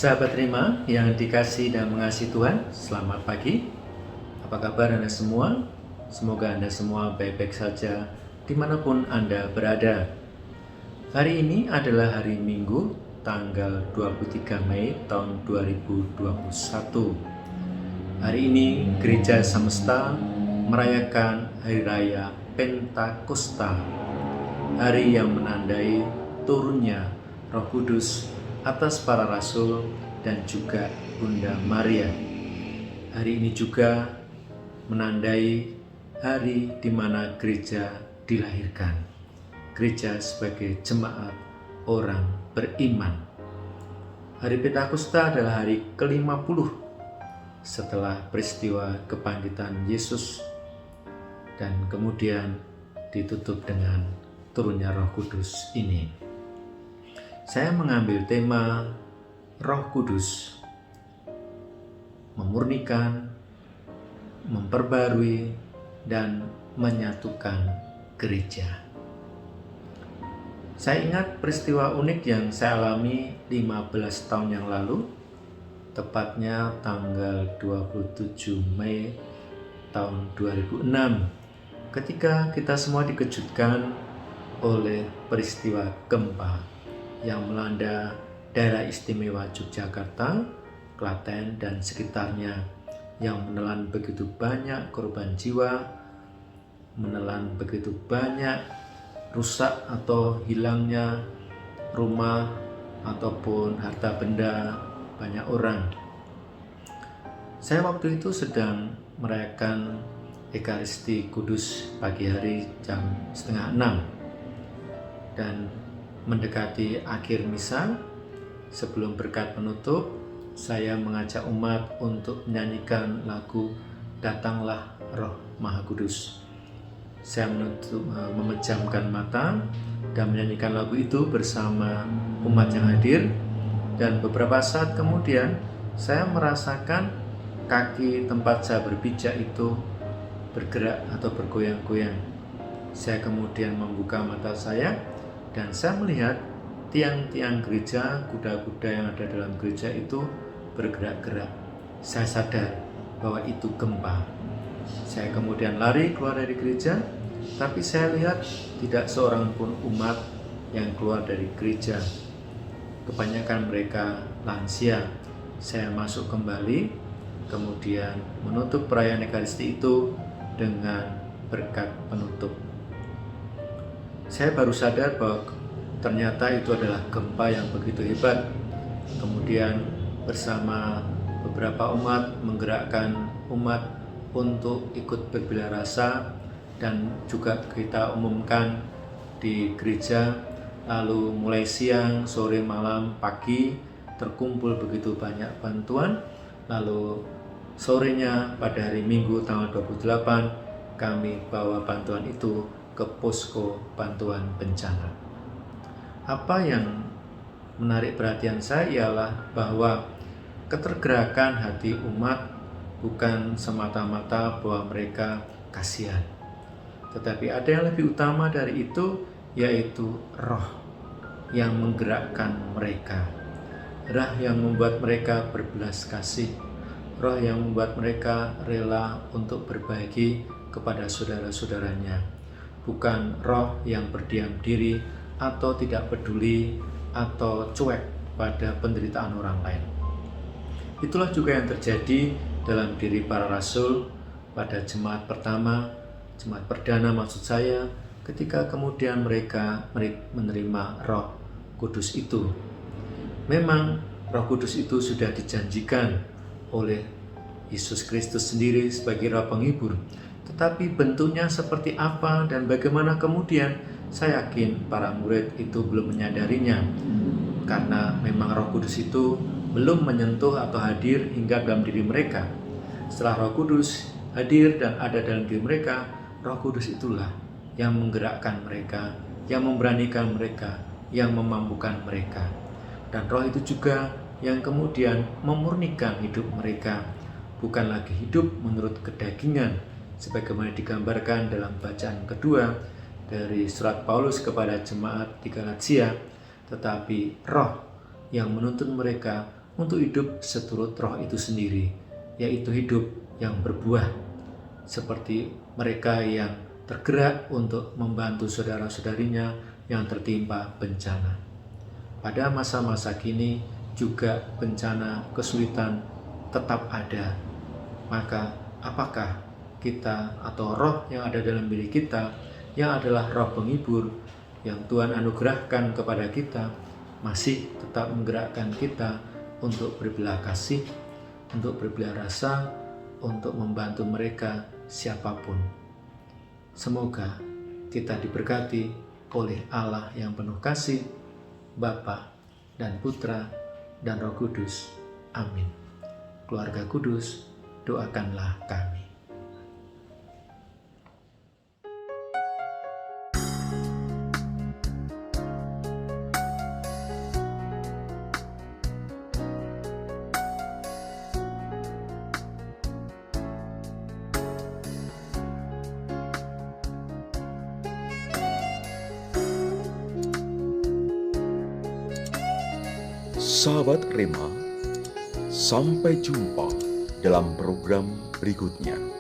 Sahabat Rima yang dikasih dan mengasihi Tuhan, selamat pagi. Apa kabar Anda semua? Semoga Anda semua baik-baik saja dimanapun Anda berada. Hari ini adalah hari Minggu, tanggal 23 Mei tahun 2021. Hari ini Gereja Semesta merayakan Hari Raya Pentakosta, hari yang menandai turunnya Roh Kudus atas para rasul dan juga Bunda Maria. Hari ini juga menandai hari di mana gereja dilahirkan. Gereja sebagai jemaat orang beriman. Hari Pentakosta adalah hari ke-50 setelah peristiwa kebangkitan Yesus dan kemudian ditutup dengan turunnya Roh Kudus ini. Saya mengambil tema Roh Kudus, memurnikan, memperbarui, dan menyatukan gereja. Saya ingat peristiwa unik yang saya alami 15 tahun yang lalu, tepatnya tanggal 27 Mei tahun 2006, ketika kita semua dikejutkan oleh peristiwa gempa yang melanda daerah istimewa Yogyakarta, Klaten, dan sekitarnya, yang menelan begitu banyak korban jiwa, menelan begitu banyak rusak atau hilangnya rumah ataupun harta benda banyak orang. Saya waktu itu sedang merayakan Ekaristi Kudus pagi hari jam 5:30 dan mendekati akhir misa. Sebelum berkat penutup, saya mengajak umat untuk menyanyikan lagu Datanglah Roh Maha Kudus. Saya memejamkan mata dan menyanyikan lagu itu bersama umat yang hadir, dan beberapa saat kemudian saya merasakan kaki tempat saya berpijak itu bergerak atau bergoyang-goyang. Saya kemudian membuka mata saya dan saya melihat tiang-tiang gereja, kuda-kuda yang ada dalam gereja itu bergerak-gerak. Saya sadar bahwa itu gempa. Saya kemudian lari keluar dari gereja, tapi saya lihat tidak seorang pun umat yang keluar dari gereja. Kebanyakan mereka lansia. Saya masuk kembali, kemudian menutup perayaan Ekaristi itu dengan berkat penutup. Saya baru sadar bahwa ternyata itu adalah gempa yang begitu hebat. Kemudian bersama beberapa umat menggerakkan umat untuk ikut berbelah rasa, dan juga kita umumkan di gereja. Lalu mulai siang, sore, malam, pagi terkumpul begitu banyak bantuan. Lalu sorenya pada hari Minggu tanggal 28 kami bawa bantuan itu ke posko bantuan bencana. Apa yang menarik perhatian saya ialah bahwa ketergerakan hati umat bukan semata-mata bahwa mereka kasihan, tetapi ada yang lebih utama dari itu, yaitu roh yang menggerakkan mereka, roh yang membuat mereka berbelas kasih, roh yang membuat mereka rela untuk berbagi kepada saudara-saudaranya. Bukan roh yang berdiam diri atau tidak peduli atau cuek pada penderitaan orang lain. Itulah juga yang terjadi dalam diri para rasul pada jemaat pertama, jemaat perdana maksud saya, ketika kemudian mereka menerima Roh Kudus itu. Memang Roh Kudus itu sudah dijanjikan oleh Yesus Kristus sendiri sebagai Roh penghibur. Tetapi bentuknya seperti apa dan bagaimana kemudian, saya yakin para murid itu belum menyadarinya. Karena memang Roh Kudus itu belum menyentuh atau hadir hingga dalam diri mereka. Setelah Roh Kudus hadir dan ada dalam diri mereka, Roh Kudus itulah yang menggerakkan mereka, yang memberanikan mereka, yang memampukan mereka. Dan Roh itu juga yang kemudian memurnikan hidup mereka. Bukan lagi hidup menurut kedagingan, sebagaimana digambarkan dalam bacaan kedua dari surat Paulus kepada jemaat di Galatia, tetapi roh yang menuntun mereka untuk hidup seturut roh itu sendiri, yaitu hidup yang berbuah, seperti mereka yang tergerak untuk membantu saudara-saudarinya yang tertimpa bencana. Pada masa-masa kini juga bencana, kesulitan tetap ada. Maka apakah kita atau roh yang ada dalam diri kita, yang adalah roh penghibur yang Tuhan anugerahkan kepada kita, masih tetap menggerakkan kita untuk berbelah kasih, untuk berbelah rasa, untuk membantu mereka siapapun. Semoga kita diberkati oleh Allah yang penuh kasih, Bapa dan Putra dan Roh Kudus. Amin. Keluarga Kudus, doakanlah kami. Sahabat Rema, sampai jumpa dalam program berikutnya.